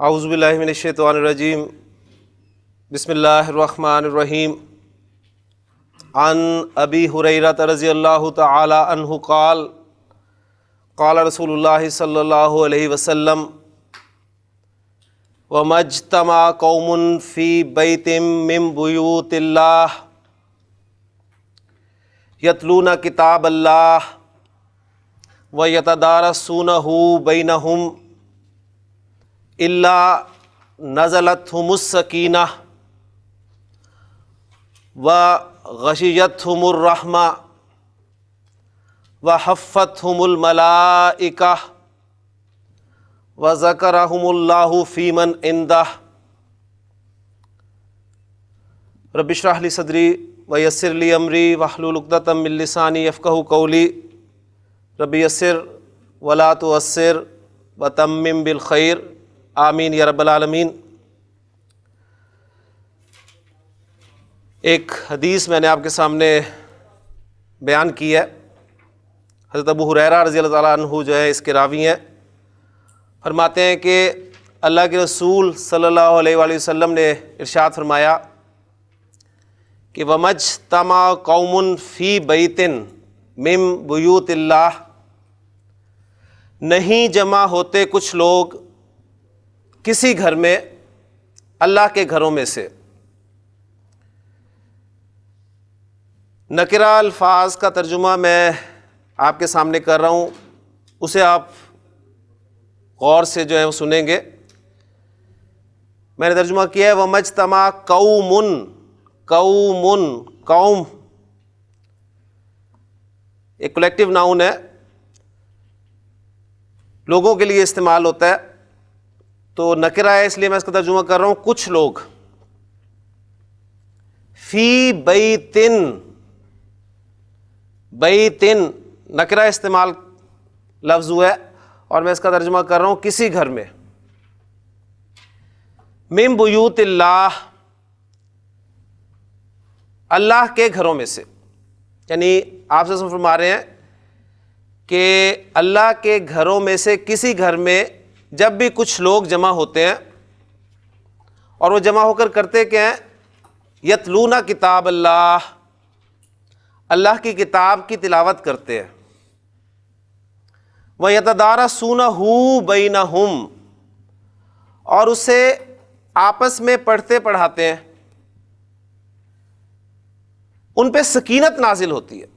اعوذ باللہ من الشیطان الرجیم بسم اللہ الرحمن الرحیم عن ابی ہریرہ رضی اللہ تعالی عنہ قال قال رسول اللہ صلی اللہ علیہ وسلم وَمَا اجْتَمَعَ قَوْمٌ فِي بَيْتٍ مِّن بُيُوتِ اللَّهِ يَتْلُونَ كِتَابَ اللَّهِ وَيَتَدَارَسُونَهُ بَيْنَهُمْ إِلَّا نَزَلَتْهُمُ السَّكِينَةُ وَغَشِيَتْهُمُ الرَّحْمَةُ وَحَفَّتْهُمُ الْمَلَائِكَةُ وَذَكَرَهُمُ اللَّهُ فِي مَنْ عِندَهُ رب اشرح لي صدري ويسر لي أمري واحلل عقدة من لساني يفقهوا قولي رب يسر ولا تعسر وتمم بالخير آمین یا رب العالمین۔ ایک حدیث میں نے آپ کے سامنے بیان کی ہے۔ حضرت ابو ہریرہ رضی اللہ تعالیٰ عنہ جو ہے اس کے راوی ہیں، فرماتے ہیں کہ اللہ کے رسول صلی اللہ علیہ وآلہ وسلم نے ارشاد فرمایا کہ وَمَا اجْتَمَعَ قَوْمٌ فِي بَيْتٍ مِّن بُيُوتِ اللَّهِ، نہیں جمع ہوتے کچھ لوگ کسی گھر میں اللہ کے گھروں میں سے۔ نکرہ الفاظ کا ترجمہ میں آپ کے سامنے کر رہا ہوں، اسے آپ غور سے جو ہے وہ سنیں گے۔ میں نے ترجمہ کیا ہے وَمَا اجْتَمَعَ قَوْمٌ، قوم ایک کولیکٹیو ناؤن ہے، لوگوں کے لیے استعمال ہوتا ہے، تو نکرہ ہے اس لیے میں اس کا ترجمہ کر رہا ہوں کچھ لوگ۔ فی بیتن، بیتن نکرہ استعمال لفظ ہوا ہے اور میں اس کا ترجمہ کر رہا ہوں کسی گھر میں۔ من بیوت اللہ، اللہ کے گھروں میں سے، یعنی آپ سے فرما رہے ہیں کہ اللہ کے گھروں میں سے کسی گھر میں جب بھی کچھ لوگ جمع ہوتے ہیں، اور وہ جمع ہو کر کرتے کیا ہیں؟ یتلون کتاب اللہ، اللہ کی کتاب کی تلاوت کرتے ہیں۔ وَيَتَدَارَسُونَهُ بَيْنَهُمْ، اور اسے آپس میں پڑھتے پڑھاتے ہیں، ان پہ سکینت نازل ہوتی ہے۔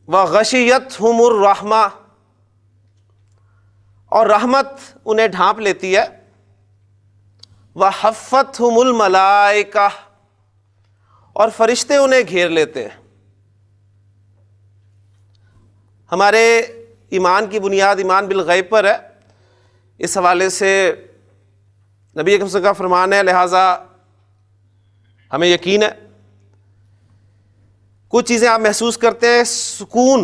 وَغَشِيَتْهُمُ الرَّحْمَةُ، اور رحمت انہیں ڈھانپ لیتی ہے۔ وَحَفَّتْهُمُ الْمَلَائِكَةُ، اور فرشتے انہیں گھیر لیتے ہیں۔ ہمارے ایمان کی بنیاد ایمان بالغیب پر ہے، اس حوالے سے نبی اکرم صلی اللہ علیہ وسلم کا فرمان ہے، لہٰذا ہمیں یقین ہے۔ کچھ چیزیں آپ محسوس کرتے ہیں، سکون،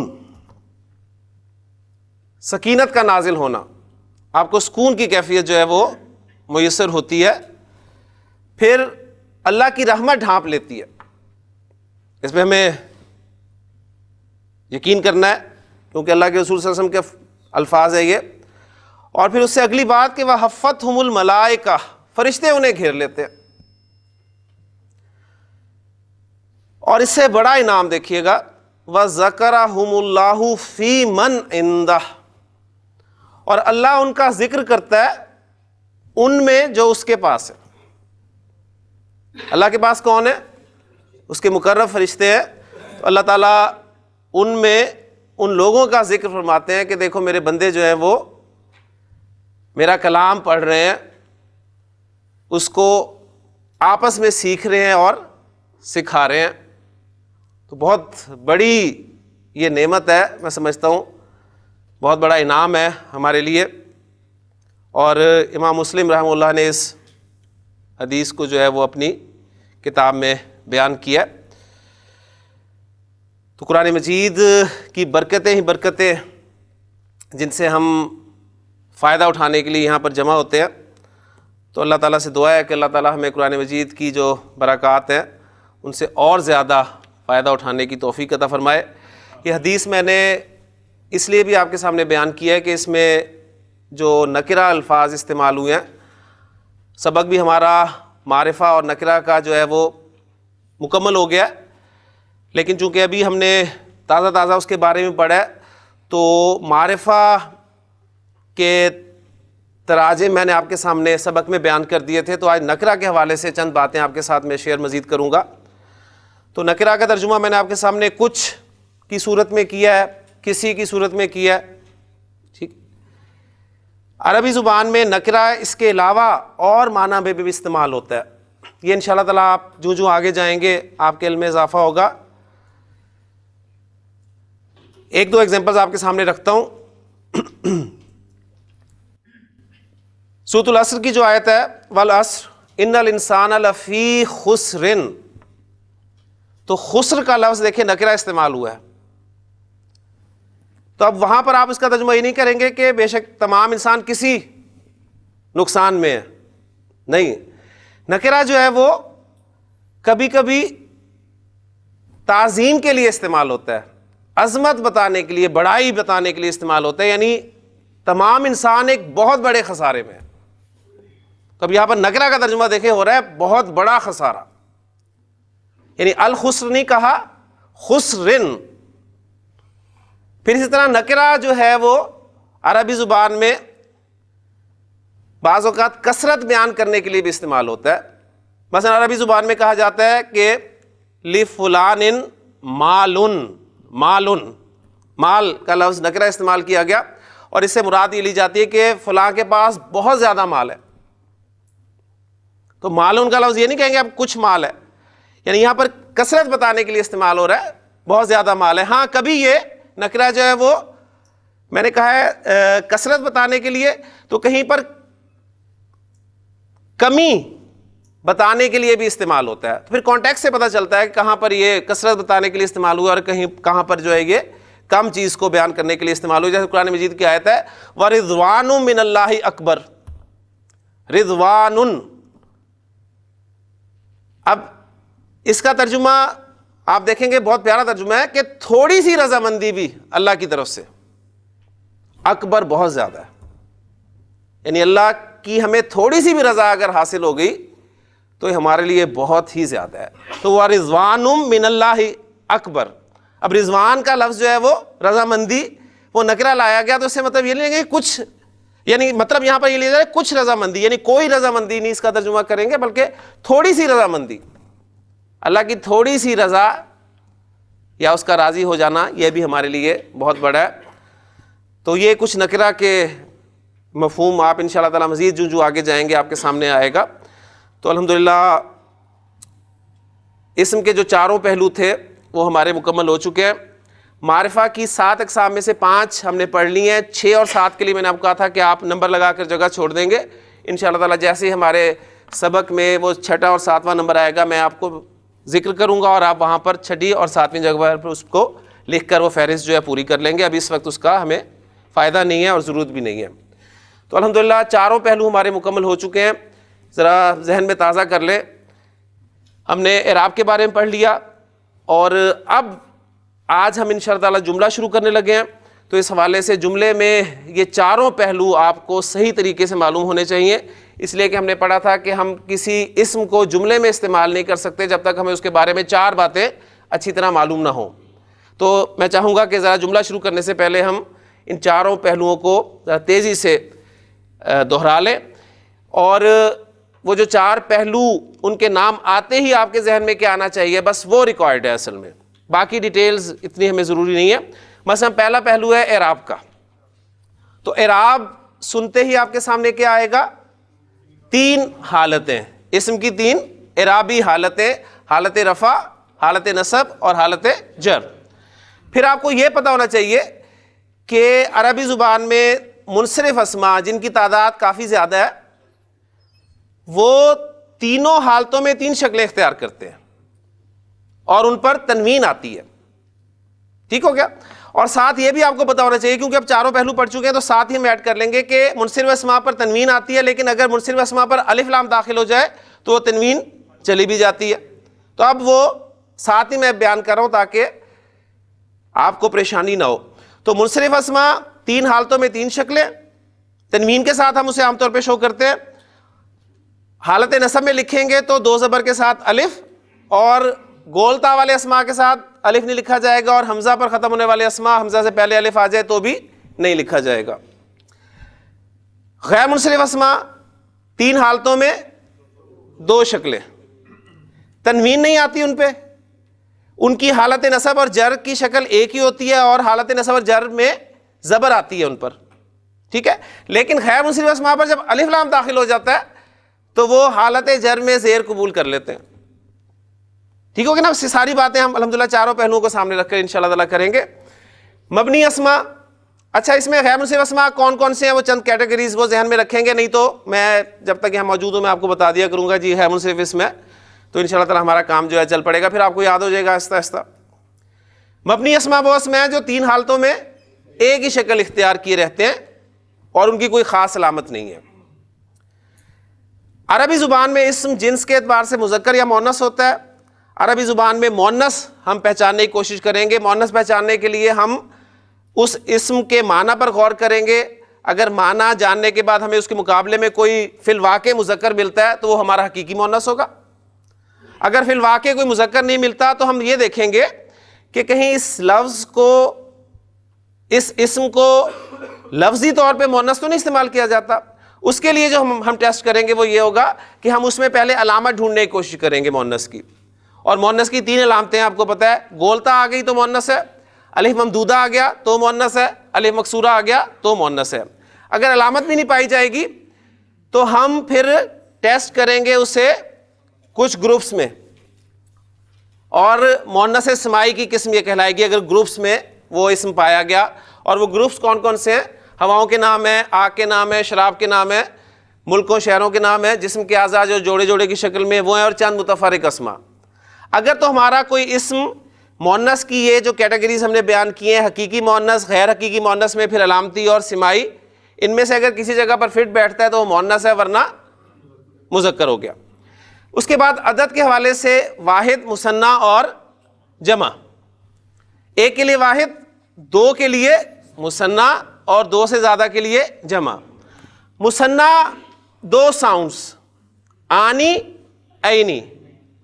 سکینت کا نازل ہونا، آپ کو سکون کی کیفیت جو ہے وہ میسر ہوتی ہے، پھر اللہ کی رحمت ڈھانپ لیتی ہے۔ اس پہ ہمیں یقین کرنا ہے، کیونکہ اللہ کے رسول صلی اللہ علیہ وسلم کے الفاظ ہے یہ۔ اور پھر اس سے اگلی بات کہ وَحَفَّتْهُمُ الْمَلَائِكَةُ، فرشتے انہیں گھیر لیتے ہیں۔ اور اس سے بڑا انعام دیکھیے گا، وَذَكَرَهُمُ اللَّهُ فِي مَنْ عِندَهُ، اور اللہ ان کا ذکر کرتا ہے ان میں جو اس کے پاس ہے۔ اللہ کے پاس کون ہے؟ اس کے مقرب فرشتے ہیں۔ تو اللہ تعالیٰ ان میں ان لوگوں کا ذکر فرماتے ہیں کہ دیکھو میرے بندے جو ہیں وہ میرا کلام پڑھ رہے ہیں، اس کو آپس میں سیکھ رہے ہیں اور سکھا رہے ہیں۔ تو بہت بڑی یہ نعمت ہے، میں سمجھتا ہوں بہت بڑا انعام ہے ہمارے لیے۔ اور امام مسلم رحمہ اللہ نے اس حدیث کو جو ہے وہ اپنی کتاب میں بیان کیا۔ تو قرآن مجید کی برکتیں ہی برکتیں جن سے ہم فائدہ اٹھانے کے لیے یہاں پر جمع ہوتے ہیں۔ تو اللہ تعالیٰ سے دعا ہے کہ اللہ تعالیٰ ہمیں قرآن مجید کی جو برکات ہیں ان سے اور زیادہ فائدہ اٹھانے کی توفیق عطا فرمائے۔ یہ حدیث میں نے اس لیے بھی آپ کے سامنے بیان کیا ہے کہ اس میں جو نکرہ الفاظ استعمال ہوئے ہیں. سبق بھی ہمارا معرفہ اور نکرہ کا جو ہے وہ مکمل ہو گیا، لیکن چونکہ ابھی ہم نے تازہ اس کے بارے میں پڑھا ہے تو معرفہ کے تراجم میں نے آپ کے سامنے سبق میں بیان کر دیے تھے. تو آج نکرہ کے حوالے سے چند باتیں آپ کے ساتھ میں شیئر مزید کروں گا. تو نکرہ کا ترجمہ میں نے آپ کے سامنے کچھ کی صورت میں کیا ہے، کسی کی صورت میں کیا ہے. ٹھیک، عربی زبان میں نکرہ اس کے علاوہ اور معنی میں بھی استعمال ہوتا ہے. یہ انشاءاللہ تعالیٰ آپ جو آگے جائیں گے آپ کے علم میں اضافہ ہوگا. ایک دو ایگزامپلز آپ کے سامنے رکھتا ہوں. سورۃ العصر کی جو آیت ہے والعصر ان الانسان لفی خسر، تو خسر کا لفظ دیکھیں نکرہ استعمال ہوا ہے. تو اب وہاں پر آپ اس کا ترجمہ یہ نہیں کریں گے کہ بے شک تمام انسان کسی نقصان میں ہے، نہیں. نکرہ جو ہے وہ کبھی کبھی تعظیم کے لیے استعمال ہوتا ہے، عظمت بتانے کے لیے، بڑائی بتانے کے لیے استعمال ہوتا ہے، یعنی تمام انسان ایک بہت بڑے خسارے میں ہے. تو اب یہاں پر نکرہ کا ترجمہ دیکھیں ہو رہا ہے بہت بڑا خسارہ، یعنی الخسر نہیں کہا، خسرن. پھر اسی طرح نکرہ جو ہے وہ عربی زبان میں بعض اوقات کثرت بیان کرنے کے لیے بھی استعمال ہوتا ہے. مثلا عربی زبان میں کہا جاتا ہے کہ لفلان مالن، مالن، مال کا لفظ نکرہ استعمال کیا گیا اور اس سے مراد یہ لی جاتی ہے کہ فلاں کے پاس بہت زیادہ مال ہے. تو مالن کا لفظ یہ نہیں کہیں گے اب کچھ مال ہے، یعنی یہاں پر کثرت بتانے کے لیے استعمال ہو رہا ہے، بہت زیادہ مال ہے. ہاں کبھی یہ نکرہ جو ہے وہ میں نے کہا ہے کثرت بتانے کے لیے، تو کہیں پر کمی بتانے کے لیے بھی استعمال ہوتا ہے. تو پھر کانٹیکسٹ سے پتہ چلتا ہے کہ کہاں پر یہ کثرت بتانے کے لیے استعمال ہوا اور کہاں پر جو ہے یہ کم چیز کو بیان کرنے کے لیے استعمال ہوا. جیسے قرآن مجید کی آیت ہے وَرِضْوَانٌ مِّنَ اللَّهِ أَكْبَرُ، رضوان. اب اس کا ترجمہ آپ دیکھیں گے بہت پیارا ترجمہ ہے کہ تھوڑی سی رضامندی بھی اللہ کی طرف سے، اکبر بہت زیادہ ہے، یعنی اللہ کی ہمیں تھوڑی سی بھی رضا اگر حاصل ہو گئی تو یہ ہمارے لیے بہت ہی زیادہ ہے. تو وہ رضوان من اللہ اکبر. اب رضوان کا لفظ جو ہے وہ رضامندی، وہ نکرہ لایا گیا تو اس سے مطلب یہ نہیں ہے کہ کچھ، یعنی مطلب یہاں پر یہ لیا جائے کچھ رضامندی، یعنی کوئی رضامندی نہیں اس کا ترجمہ کریں گے، بلکہ تھوڑی سی رضامندی، اللہ کی تھوڑی سی رضا یا اس کا راضی ہو جانا، یہ بھی ہمارے لیے بہت بڑا ہے. تو یہ کچھ نکرہ کے مفہوم آپ انشاءاللہ تعالی مزید جو آگے جائیں گے آپ کے سامنے آئے گا. تو الحمدللہ اسم کے جو چاروں پہلو تھے وہ ہمارے مکمل ہو چکے ہیں. معرفہ کی 7 اقسام میں سے 5 ہم نے پڑھ لی ہیں. 6 اور 7 کے لیے میں نے آپ کو کہا تھا کہ آپ نمبر لگا کر جگہ چھوڑ دیں گے انشاءاللہ تعالی. جیسے ہی ہمارے سبق میں وہ 6واں اور 7واں نمبر آئے گا میں آپ کو ذکر کروں گا اور آپ وہاں پر 6 اور 7ویں جگہ پر اس کو لکھ کر وہ فہرست جو ہے پوری کر لیں گے. ابھی اس وقت اس کا ہمیں فائدہ نہیں ہے اور ضرورت بھی نہیں ہے. تو الحمدللہ چاروں پہلو ہمارے مکمل ہو چکے ہیں. ذرا ذہن میں تازہ کر لیں. ہم نے اعراب کے بارے میں پڑھ لیا اور اب آج ہم انشاءاللہ تعالی جملہ شروع کرنے لگے ہیں. تو اس حوالے سے جملے میں یہ چاروں پہلو آپ کو صحیح طریقے سے معلوم ہونے چاہیے، اس لیے کہ ہم نے پڑھا تھا کہ ہم کسی اسم کو جملے میں استعمال نہیں کر سکتے جب تک ہمیں اس کے بارے میں 4 باتیں اچھی طرح معلوم نہ ہوں. تو میں چاہوں گا کہ ذرا جملہ شروع کرنے سے پہلے ہم ان چاروں پہلوؤں کو ذرا تیزی سے دہرا لیں. اور وہ جو 4 پہلو ان کے نام آتے ہی آپ کے ذہن میں کیا آنا چاہیے، بس وہ ریکوائرڈ ہے. اصل میں باقی ڈیٹیلز اتنی ہمیں ضروری نہیں ہے. مثلا پہلا پہلو ہے اعراب کا. تو اعراب سنتے ہی آپ کے سامنے کیا آئے گا؟ 3 حالتیں، اسم کی 3 اعرابی حالتیں، حالت رفع، حالت نصب اور حالت جر. پھر آپ کو یہ پتہ ہونا چاہیے کہ عربی زبان میں منصرف اسماء جن کی تعداد کافی زیادہ ہے وہ تینوں حالتوں میں 3 شکلیں اختیار کرتے ہیں اور ان پر تنوین آتی ہے. ٹھیک ہو گیا؟ اور ساتھ یہ بھی آپ کو پتا ہونا چاہیے کیونکہ اب چاروں پہلو پڑھ چکے ہیں تو ساتھ ہی ہم ایڈ کر لیں گے کہ منصرف اسماء پر تنوین آتی ہے، لیکن اگر منصرف اسماء پر الف لام داخل ہو جائے تو وہ تنوین چلی بھی جاتی ہے. تو اب وہ ساتھ ہی میں بیان کر رہا ہوں تاکہ آپ کو پریشانی نہ ہو. تو منصرف اسماء 3 حالتوں میں 3 شکلیں، تنوین کے ساتھ ہم اسے عام طور پہ شو کرتے ہیں. حالت نصب میں لکھیں گے تو 2 زبر کے ساتھ الف، اور گولتا والے اسماء کے ساتھ الف نہیں لکھا جائے گا، اور حمزہ پر ختم ہونے والے اسماء حمزہ سے پہلے الف آ جائے تو بھی نہیں لکھا جائے گا. غیر منصرف اسماء 3 حالتوں میں 2 شکلیں. تنوین نہیں آتی ان پہ، ان کی حالت نصب اور جر کی شکل ایک ہی ہوتی ہے، اور حالت نصب اور جر میں زبر آتی ہے ان پر، ٹھیک ہے. لیکن غیر منصرف اسماء پر جب الف لام داخل ہو جاتا ہے تو وہ حالت جر میں زیر قبول کر لیتے ہیں. ٹھیک ہوگی نا؟ ساری باتیں ہم الحمدللہ چاروں پہلوؤں کو سامنے رکھ کر انشاءاللہ تعالیٰ کریں گے. مبنی اسماء، اچھا اس میں غیر منصرف اسماء کون کون سے ہیں وہ چند کیٹیگریز وہ ذہن میں رکھیں گے، نہیں تو میں جب تک یہاں موجود ہوں میں آپ کو بتا دیا کروں گا جی غیر منصرف اسم ہے، تو انشاءاللہ تعالیٰ ہمارا کام جو ہے چل پڑے گا، پھر آپ کو یاد ہو جائے گا آہستہ آہستہ. مبنی اسماء وہ اسم ہیں جو 3 حالتوں میں ایک ہی شکل اختیار کیے رہتے ہیں اور ان کی کوئی خاص علامت نہیں ہے. عربی زبان میں اسم جنس کے اعتبار سے مذکر یا مؤنث ہوتا ہے. عربی زبان میں مؤنث ہم پہچاننے کی کوشش کریں گے. مؤنث پہچاننے کے لیے ہم اس اسم کے معنی پر غور کریں گے. اگر معنی جاننے کے بعد ہمیں اس کے مقابلے میں کوئی فی الواقع مذکر ملتا ہے تو وہ ہمارا حقیقی مؤنث ہوگا. اگر فی الواقع کوئی مذکر نہیں ملتا تو ہم یہ دیکھیں گے کہ کہیں اس لفظ کو، اس اسم کو لفظی طور پہ مؤنث تو نہیں استعمال کیا جاتا. اس کے لیے جو ہم ٹیسٹ کریں گے وہ یہ ہوگا کہ ہم اس میں پہلے علامت ڈھونڈنے کی کوشش کریں گے مؤنث کی. اور مؤنث کی 3 علامتیں آپ کو پتہ ہے، گولتا آ گئی تو مؤنث ہے، الف ممدودہ آ گیا تو مؤنث ہے، الف مکسورہ آ گیا تو مؤنث ہے. اگر علامت بھی نہیں پائی جائے گی تو ہم پھر ٹیسٹ کریں گے اسے کچھ گروپس میں، اور مؤنث سمائی کی قسم یہ کہلائے گی اگر گروپس میں وہ اسم پایا گیا. اور وہ گروپس کون کون سے ہیں؟ ہواؤں کے نام ہے، آگ کے نام ہے، شراب کے نام ہے، ملکوں شہروں کے نام ہے، جسم کے اعضاء جو جوڑے جوڑے کی شکل میں وہ ہیں، اور چند متفرق اسماء. اگر تو ہمارا کوئی اسم مؤنث کی یہ جو کیٹیگریز ہم نے بیان کیے ہیں، حقیقی مؤنث، غیر حقیقی مؤنث میں پھر علامتی اور سمائی، ان میں سے اگر کسی جگہ پر فٹ بیٹھتا ہے تو وہ مؤنث ہے، ورنہ مذکر ہو گیا. اس کے بعد عدد کے حوالے سے واحد، مثنیٰ اور جمع. 1 کے لیے واحد، 2 کے لیے مثنیٰ، اور 2 سے زیادہ کے لیے جمع. مثنیٰ 2 ساؤنڈز، آنی عینی.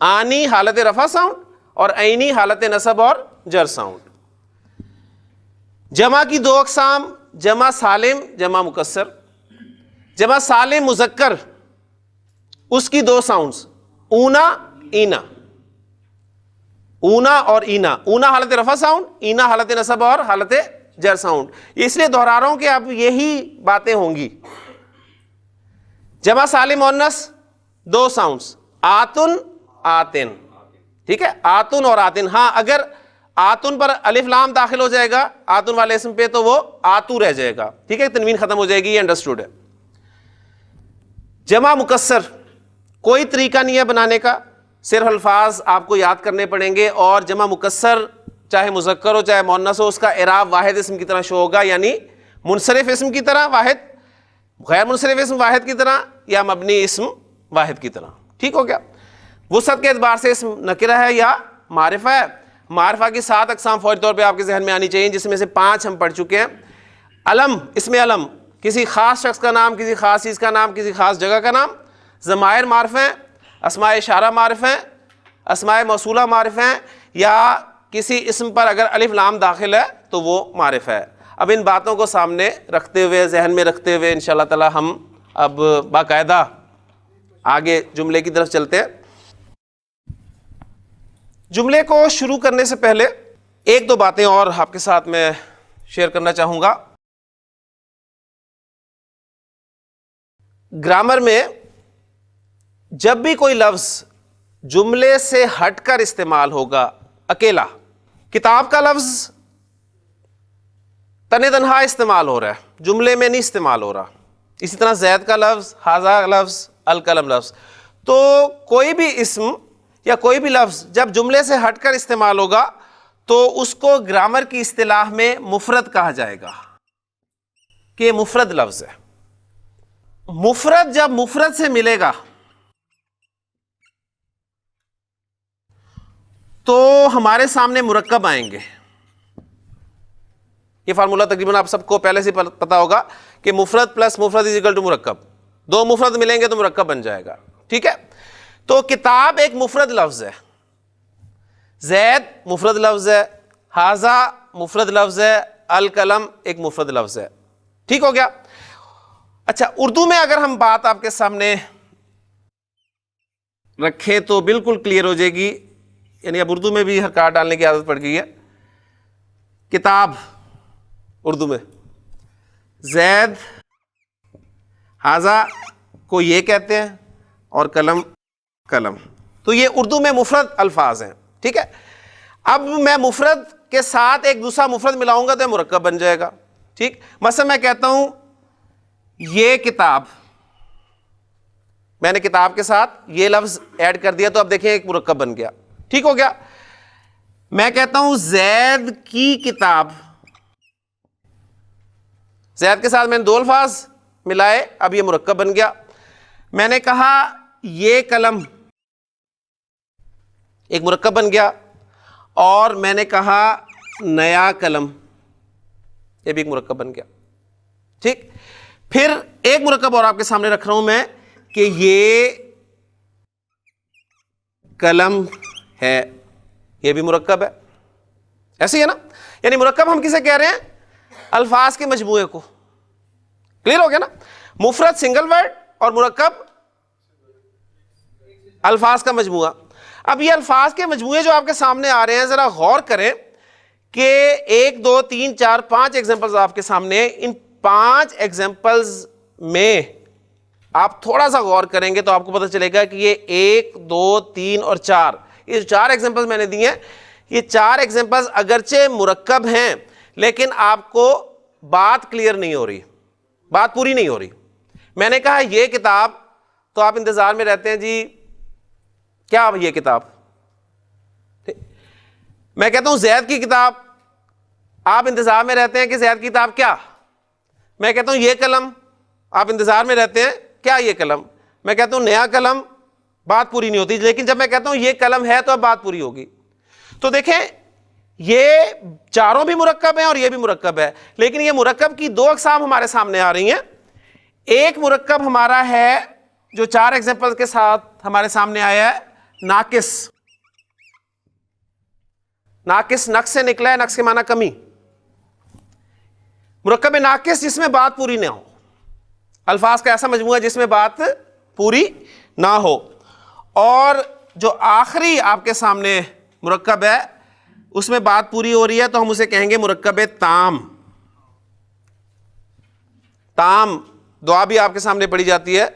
آنی حالت رفع ساؤنڈ اور عینی حالت نصب اور جر ساؤنڈ. جمع کی 2 اقسام، جمع سالم، جمع مکسر. جمع سالم مذکر، اس کی 2 ساؤنڈز، اونا اینا. اونا اور اینا، اونا حالت رفع ساؤنڈ، اینا حالت نصب اور حالت جر ساؤنڈ. یہ اس لیے دہرا رہا ہوں کہ اب یہی باتیں ہوں گی. جمع سالم مؤنث 2 ساؤنڈز، آتن آتن. ٹھیک ہے، آتن اور آتن. ہاں اگر آتن پر الف لام داخل ہو جائے گا آتن والے اسم پہ تو وہ آتو رہ جائے گا. ٹھیک ہے، تنوین ختم ہو جائے گی، یہ انڈرسٹوڈ ہے. جمع مکسر کوئی طریقہ نہیں ہے بنانے کا، صرف الفاظ آپ کو یاد کرنے پڑیں گے. اور جمع مکسر چاہے مذکر ہو چاہے مؤنث ہو، اس کا اعراب واحد اسم کی طرح شو ہوگا، یعنی منصرف اسم کی طرح واحد، غیر منصرف اسم واحد کی طرح، یا مبنی اسم واحد کی طرح. ٹھیک ہو گیا. وسعت کے اعتبار سے اسم نکرہ ہے یا معرفہ ہے. معرفہ کی 7 اقسام فوری طور پہ آپ کے ذہن میں آنی چاہیے، جس میں سے 5 ہم پڑھ چکے ہیں. علم، اسم علم، کسی خاص شخص کا نام، کسی خاص چیز کا نام، کسی خاص جگہ کا نام. ضمائر معرفہ ہیں، اسماء اشارہ معرفہ ہیں، اسماء موصولہ معرفہ ہیں، یا کسی اسم پر اگر الف لام داخل ہے تو وہ معرفہ ہے. اب ان باتوں کو سامنے رکھتے ہوئے، ذہن میں رکھتے ہوئے انشاءاللہ تعالی ہم اب باقاعدہ آگے جملے کی طرف چلتے ہیں. جملے کو شروع کرنے سے پہلے 1-2 باتیں اور آپ کے ساتھ میں شیئر کرنا چاہوں گا. گرامر میں جب بھی کوئی لفظ جملے سے ہٹ کر استعمال ہوگا اکیلا، کتاب کا لفظ تن تنہا استعمال ہو رہا ہے، جملے میں نہیں استعمال ہو رہا. اسی طرح زید کا لفظ، ھذا لفظ، القلم لفظ. تو کوئی بھی اسم یا کوئی بھی لفظ جب جملے سے ہٹ کر استعمال ہوگا تو اس کو گرامر کی اصطلاح میں مفرد کہا جائے گا کہ مفرد لفظ ہے. مفرد جب مفرد سے ملے گا تو ہمارے سامنے مرکب آئیں گے. یہ فارمولہ تقریباً آپ سب کو پہلے سے پتا ہوگا کہ مفرد پلس مفرد از اکول ٹو مرکب، دو مفرد ملیں گے تو مرکب بن جائے گا. ٹھیک ہے، تو کتاب ایک مفرد لفظ ہے، زید مفرد لفظ ہے، ھذا مفرد لفظ ہے، القلم ایک مفرد لفظ ہے. ٹھیک ہو گیا. اچھا، اردو میں اگر ہم بات آپ کے سامنے رکھیں تو بالکل کلیئر ہو جائے گی. یعنی اب اردو میں بھی حرکات ڈالنے کی عادت پڑ گئی ہے. کتاب اردو میں زید، ھذا کو یہ کہتے ہیں، اور قلم قلم. تو یہ اردو میں مفرد الفاظ ہیں. ٹھیک ہے، اب میں مفرد کے ساتھ ایک دوسرا مفرد ملاؤں گا تو مرکب بن جائے گا. ٹھیک، مثلا میں کہتا ہوں یہ کتاب، میں نے کتاب کے ساتھ یہ لفظ ایڈ کر دیا تو اب دیکھیں ایک مرکب بن گیا. ٹھیک ہو گیا. میں کہتا ہوں زید کی کتاب، زید کے ساتھ میں نے دو الفاظ ملائے، اب یہ مرکب بن گیا. میں نے کہا یہ قلم، ایک مرکب بن گیا. اور میں نے کہا نیا قلم، یہ بھی ایک مرکب بن گیا. ٹھیک، پھر ایک مرکب اور آپ کے سامنے رکھ رہا ہوں میں کہ یہ قلم ہے، یہ بھی مرکب ہے. ایسے ہی ہے نا. یعنی مرکب ہم کسے کہہ رہے ہیں؟ الفاظ کے مجموعے کو. کلیئر ہو گیا نا. مفرد سنگل ورڈ اور مرکب الفاظ کا مجموعہ. اب یہ الفاظ کے مجموعے جو آپ کے سامنے آ رہے ہیں، ذرا غور کریں کہ 1 2 3 4 5 ایگزامپلز آپ کے سامنے ہیں. ان 5 ایگزامپلز میں آپ تھوڑا سا غور کریں گے تو آپ کو پتہ چلے گا کہ یہ 1 2 3 اور 4، یہ 4 ایگزامپلز میں نے دی ہیں، یہ 4 ایگزامپلز اگرچہ مرکب ہیں لیکن آپ کو بات کلیئر نہیں ہو رہی، بات پوری نہیں ہو رہی. میں نے کہا یہ کتاب، تو آپ انتظار میں رہتے ہیں جی کیا یہ کتاب. میں کہتا ہوں زید کی کتاب، آپ انتظار میں رہتے ہیں کہ زید کی کتاب کیا. میں کہتا ہوں یہ قلم، آپ انتظار میں رہتے ہیں کیا یہ قلم. میں کہتا ہوں نیا قلم، بات پوری نہیں ہوتی. لیکن جب میں کہتا ہوں یہ قلم ہے تو اب بات پوری ہوگی. تو دیکھیں یہ چاروں بھی مرکب ہیں اور یہ بھی مرکب ہے، لیکن یہ مرکب کی 2 اقسام ہمارے سامنے آ رہی ہیں. ایک مرکب ہمارا ہے جو 4 ایگزامپل کے ساتھ ہمارے سامنے آیا ہے، ناقص. ناقص نقص سے نکلا ہے، نقص کے معنی کمی. مرکب ناقص جس میں بات پوری نہ ہو، الفاظ کا ایسا مجموعہ جس میں بات پوری نہ ہو. اور جو آخری آپ کے سامنے مرکب ہے اس میں بات پوری ہو رہی ہے تو ہم اسے کہیں گے مرکب تام. تام دعا بھی آپ کے سامنے پڑھی جاتی ہے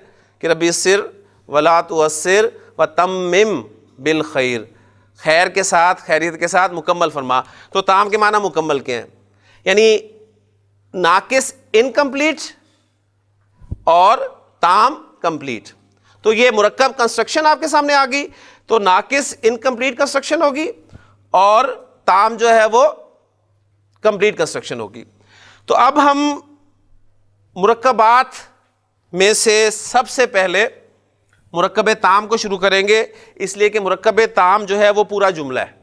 کہ ربی یسر ولا تعسر وتمم بالخیر، خیر کے ساتھ، خیریت کے ساتھ مکمل فرما. تو تام کے معنی مکمل کے ہیں، یعنی ناقص انکمپلیٹ اور تام کمپلیٹ. تو یہ مرکب کنسٹرکشن آپ کے سامنے آ گئی. تو ناقص انکمپلیٹ کنسٹرکشن ہوگی اور تام جو ہے وہ کمپلیٹ کنسٹرکشن ہوگی. تو اب ہم مرکبات میں سے سب سے پہلے مرکب تام کو شروع کریں گے، اس لیے کہ مرکب تام جو ہے وہ پورا جملہ ہے.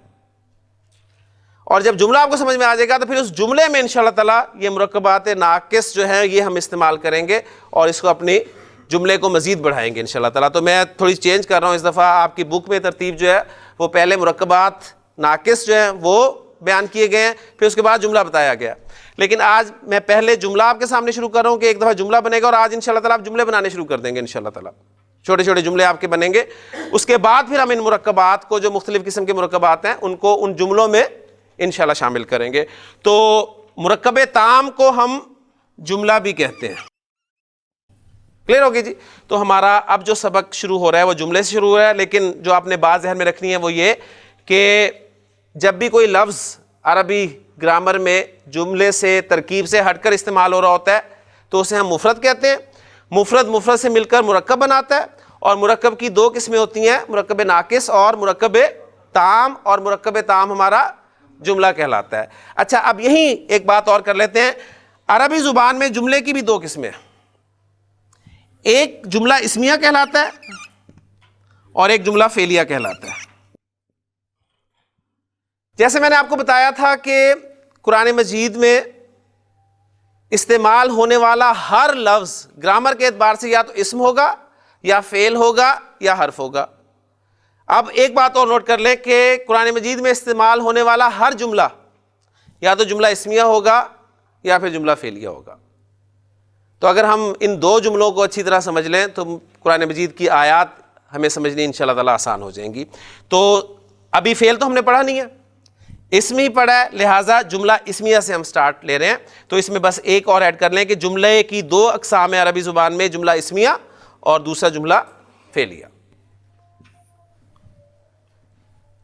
اور جب جملہ آپ کو سمجھ میں آ جائے گا تو پھر اس جملے میں انشاءاللہ تعالیٰ یہ مرکبات ناقص جو ہیں یہ ہم استعمال کریں گے اور اس کو اپنی جملے کو مزید بڑھائیں گے انشاءاللہ تعالیٰ. تو میں تھوڑی چینج کر رہا ہوں اس دفعہ. آپ کی بک میں ترتیب جو ہے وہ پہلے مرکبات ناقص جو ہیں وہ بیان کیے گئے ہیں، پھر اس کے بعد جملہ بتایا گیا. لیکن آج میں پہلے جملہ آپ کے سامنے شروع کر رہا ہوں کہ ایک دفعہ جملہ بنے گا اور آج انشاءاللہ تعالیٰ آپ جملے بنانے شروع کر دیں گے انشاءاللہ تعالیٰ. چھوٹے چھوٹے جملے آپ کے بنیں گے. اس کے بعد پھر ہم ان مرکبات کو، جو مختلف قسم کے مرکبات ہیں، ان کو ان جملوں میں انشاءاللہ شامل کریں گے. تو مرکب تام کو ہم جملہ بھی کہتے ہیں. کلیئر ہوگی جی. تو ہمارا اب جو سبق شروع ہو رہا ہے وہ جملے سے شروع ہو رہا ہے، لیکن جو آپ نے بات ذہن میں رکھنی ہے وہ یہ کہ جب بھی کوئی لفظ عربی گرامر میں جملے سے، ترکیب سے ہٹ کر استعمال ہو رہا ہوتا ہے تو اسے ہم مفرد کہتے ہیں. مفرد مفرد سے مل کر مرکب بناتا ہے، اور مرکب کی 2 قسمیں ہوتی ہیں، مرکب ناقص اور مرکب تام. اور مرکب تام ہمارا جملہ کہلاتا ہے. اچھا، اب یہیں ایک بات اور کر لیتے ہیں. عربی زبان میں جملے کی بھی 2 قسمیں ہیں. ایک جملہ اسمیہ کہلاتا ہے اور ایک جملہ فعلیہ کہلاتا ہے. جیسے میں نے آپ کو بتایا تھا کہ قرآن مجید میں استعمال ہونے والا ہر لفظ گرامر کے اعتبار سے یا تو اسم ہوگا یا فعل ہوگا یا حرف ہوگا. اب ایک بات اور نوٹ کر لیں کہ قرآن مجید میں استعمال ہونے والا ہر جملہ یا تو جملہ اسمیہ ہوگا یا پھر جملہ فعلیہ ہوگا. تو اگر ہم ان دو جملوں کو اچھی طرح سمجھ لیں تو قرآن مجید کی آیات ہمیں سمجھنی انشاءاللہ تعالیٰ آسان ہو جائیں گی. تو ابھی فعل تو ہم نے پڑھا نہیں ہے, اسم ہی پڑھا ہے, لہٰذا جملہ اسمیہ سے ہم سٹارٹ لے رہے ہیں. تو اس میں بس ایک اور ایڈ کر لیں کہ جملے کی دو اقسام ہیں عربی زبان میں, جملہ اسمیہ اور دوسرا جملہ فعلیہ.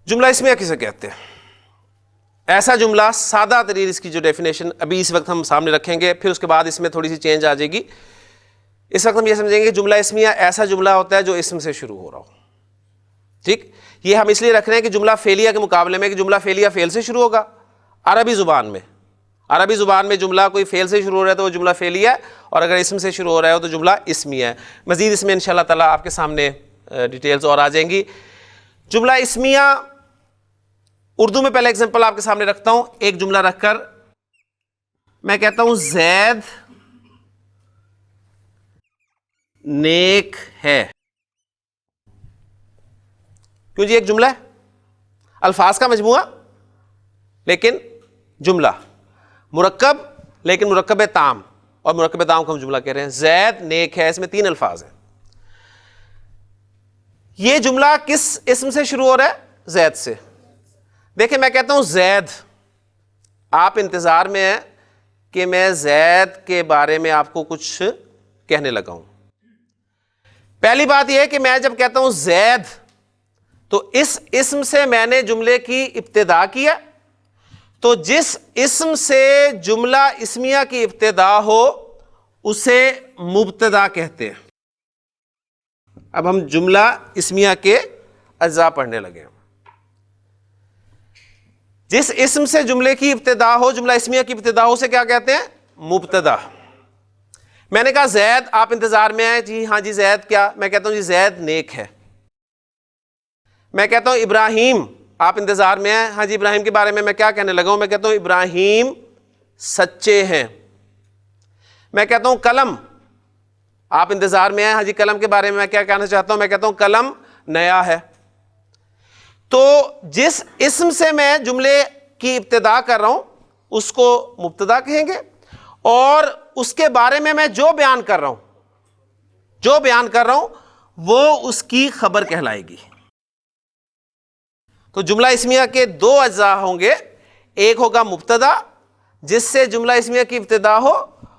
جملہ اسمیہ کسے کہتے ہیں؟ ایسا جملہ, سادہ ترین اس کی جو ڈیفینیشن ابھی اس وقت ہم سامنے رکھیں گے, پھر اس کے بعد اس میں تھوڑی سی چینج آ جائے گی. اس وقت ہم یہ سمجھیں گے کہ جملہ اسمیہ ایسا جملہ ہوتا ہے جو اسم سے شروع ہو رہا ہو. ٹھیک, یہ ہم اس لیے رکھ رہے ہیں کہ جملہ فعلیہ کے مقابلے میں کہ جملہ فعلیہ فعل سے شروع ہوگا عربی زبان میں جملہ کوئی فعل سے شروع ہو رہا ہے تو وہ جملہ فعلیہ ہے, اور اگر اسم سے شروع ہو رہا ہے تو جملہ اسمیہ ہے. مزید اس میں انشاءاللہ تعالیٰ آپ کے سامنے ڈیٹیلز اور آ جائیں گی. جملہ اسمیہ اردو میں پہلے ایگزامپل آپ کے سامنے رکھتا ہوں. ایک جملہ رکھ کر میں کہتا ہوں زید نیک ہے. کیوں جی؟ ایک جملہ ہے, الفاظ کا مجموعہ لیکن جملہ, مرکب لیکن مرکب تام, اور مرکب تام کو ہم جملہ کہہ رہے ہیں. زید نیک ہے, اس میں 3 الفاظ ہیں. یہ جملہ کس اسم سے شروع ہو رہا ہے؟ زید سے. دیکھیں میں کہتا ہوں زید, آپ انتظار میں ہیں کہ میں زید کے بارے میں آپ کو کچھ کہنے لگا ہوں. پہلی بات یہ ہے کہ میں جب کہتا ہوں زید تو اس اسم سے میں نے جملے کی ابتدا کیا. تو جس اسم سے جملہ اسمیہ کی ابتدا ہو اسے مبتدا کہتے ہیں. اب ہم جملہ اسمیہ کے اجزاء پڑھنے لگے. جس اسم سے جملے کی ابتدا ہو, جملہ اسمیہ کی ابتدا ہو, اسے کیا کہتے ہیں؟ مبتدا. میں نے کہا زید, آپ انتظار میں ہیں, جی ہاں جی زید کیا؟ میں کہتا ہوں جی زید نیک ہے. میں کہتا ہوں ابراہیم, آپ انتظار میں ہیں, ہاں جی ابراہیم کے بارے میں میں کیا کہنے لگا ہوں؟ میں کہتا ہوں ابراہیم سچے ہیں. میں کہتا ہوں قلم, آپ انتظار میں ہیں, ہاں جی قلم کے بارے میں میں کیا کہنا چاہتا ہوں؟ میں کہتا ہوں قلم نیا ہے. تو جس اسم سے میں جملے کی ابتدا کر رہا ہوں اس کو مبتدا کہیں گے, اور اس کے بارے میں جو بیان کر رہا ہوں وہ اس کی خبر کہلائے گی. تو جملہ اسمیہ کے 2 اجزاء ہوں گے, ایک ہوگا مبتدا جس سے جملہ اسمیہ کی ابتدا ہو,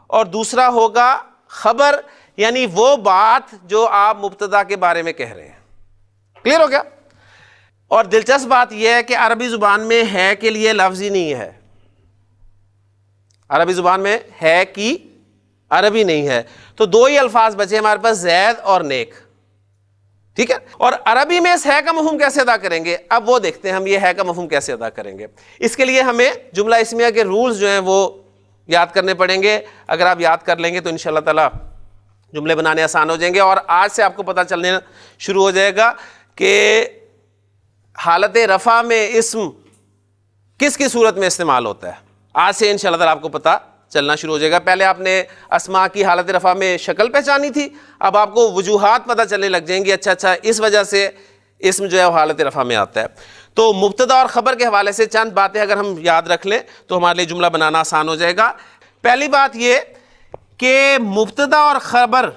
اور دوسرا ہوگا خبر, یعنی وہ بات جو آپ مبتدا کے بارے میں کہہ رہے ہیں. کلیئر ہو گیا؟ اور دلچسپ بات یہ ہے کہ عربی زبان میں ہے کے لیے لفظ ہی نہیں ہے. عربی زبان میں ہے کی عربی نہیں ہے, تو 2 ہی الفاظ بچے ہمارے پاس, زید اور نیک. ٹھیک ہے, اور عربی میں اس ہے کا مفہوم کیسے ادا کریں گے؟ اب وہ دیکھتے ہیں ہم یہ ہے کا مفہوم کیسے ادا کریں گے. اس کے لیے ہمیں جملہ اسمیہ کے رولز جو ہیں وہ یاد کرنے پڑیں گے. اگر آپ یاد کر لیں گے تو انشاءاللہ تعالی جملے بنانے آسان ہو جائیں گے. اور آج سے آپ کو پتہ چلنے شروع ہو جائے گا کہ حالت رفع میں اسم کس کی صورت میں استعمال ہوتا ہے. آج سے انشاءاللہ تعالی آپ کو پتہ چلنا شروع ہو جائے گا. پہلے آپ نے اسماء کی حالت رفع میں شکل پہچانی تھی, اب آپ کو وجوہات پتہ چلنے لگ جائیں گی. اچھا اس وجہ سے اسم جو ہے وہ حالت رفع میں آتا ہے. تو مبتدا اور خبر کے حوالے سے چند باتیں اگر ہم یاد رکھ لیں تو ہمارے لیے جملہ بنانا آسان ہو جائے گا. پہلی بات یہ کہ مبتدا اور خبر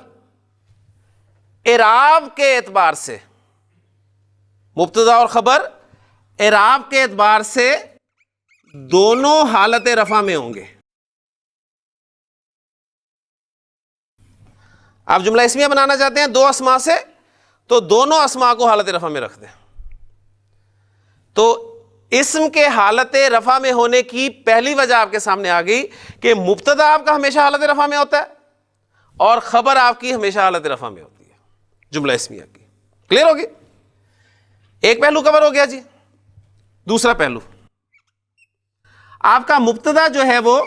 اعراب کے اعتبار سے, مبتدا اور خبر اعراب کے اعتبار سے دونوں حالت رفع میں ہوں گے. آپ جملہ اسمیہ بنانا چاہتے ہیں 2 اسماء سے, تو دونوں اسماء کو حالت رفع میں رکھ دیں. تو اسم کے حالت رفع میں ہونے کی پہلی وجہ آپ کے سامنے آ گئی کہ مبتدا آپ کا ہمیشہ حالت رفع میں ہوتا ہے اور خبر آپ کی ہمیشہ حالت رفع میں ہوتی ہے جملہ اسمیہ کی. کلیئر ہوگی؟ ایک پہلو کور ہو گیا جی. دوسرا پہلو, آپ کا مبتدا جو ہے وہ